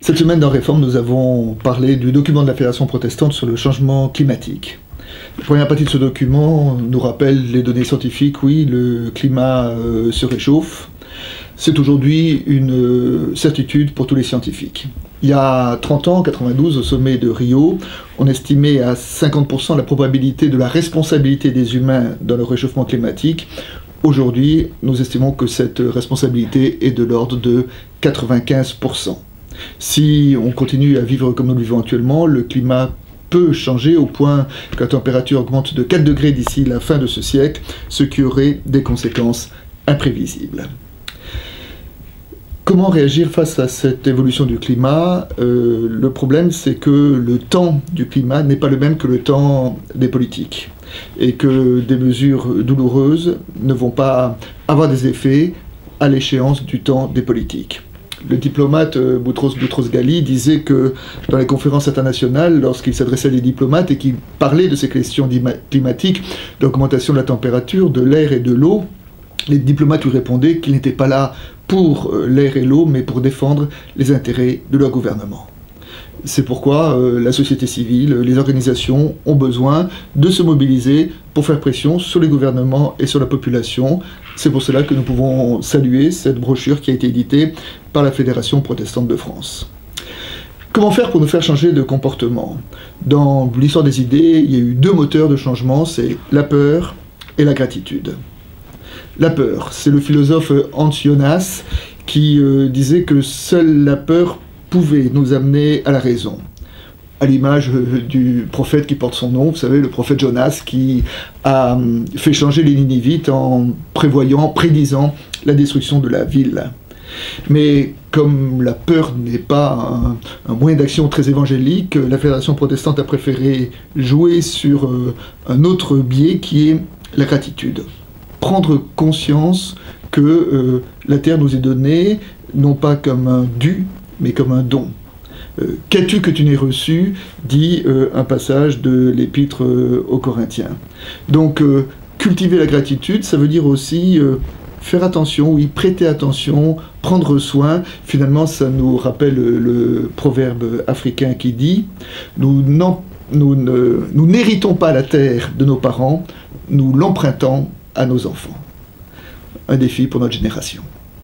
Cette semaine dans Réforme, nous avons parlé du document de la Fédération protestante sur le changement climatique. La première partie de ce document nous rappelle les données scientifiques. Oui, le climat se réchauffe. C'est aujourd'hui une certitude pour tous les scientifiques. Il y a 30 ans, en 92, au sommet de Rio, on estimait à 50% la probabilité de la responsabilité des humains dans le réchauffement climatique. Aujourd'hui, nous estimons que cette responsabilité est de l'ordre de 95%. Si on continue à vivre comme nous le vivons actuellement, le climat peut changer au point que la température augmente de 4 degrés d'ici la fin de ce siècle, ce qui aurait des conséquences imprévisibles. Comment réagir face à cette évolution du climat? Le problème, c'est que le temps du climat n'est pas le même que le temps des politiques, et que des mesures douloureuses ne vont pas avoir des effets à l'échéance du temps des politiques. Le diplomate Boutros Ghali disait que dans les conférences internationales, lorsqu'il s'adressait à des diplomates et qu'il parlait de ces questions climatiques, d'augmentation de la température, de l'air et de l'eau, les diplomates lui répondaient qu'ils n'étaient pas là pour l'air et l'eau, mais pour défendre les intérêts de leur gouvernement. C'est pourquoi la société civile, les organisations ont besoin de se mobiliser pour faire pression sur les gouvernements et sur la population. C'est pour cela que nous pouvons saluer cette brochure qui a été éditée par la Fédération protestante de France. Comment faire pour nous faire changer de comportement? Dans l'histoire des idées, il y a eu deux moteurs de changement, c'est la peur et la gratitude. La peur, c'est le philosophe Hans Jonas qui disait que seule la peur pouvait nous amener à la raison. À l'image du prophète qui porte son nom, vous savez, le prophète Jonas, qui a fait changer les Ninivites en prédisant la destruction de la ville. Mais comme la peur n'est pas un moyen d'action très évangélique, la Fédération protestante a préféré jouer sur un autre biais qui est la gratitude. Prendre conscience que la terre nous est donnée, non pas comme un dû, mais comme un don. Qu'as-tu que tu n'aies reçu, dit un passage de l'épître aux Corinthiens. Donc, cultiver la gratitude, ça veut dire aussi faire attention, oui, prêter attention, prendre soin. Finalement, ça nous rappelle le proverbe africain qui dit « Nous n'héritons pas la terre de nos parents, nous l'empruntons à nos enfants ». Un défi pour notre génération.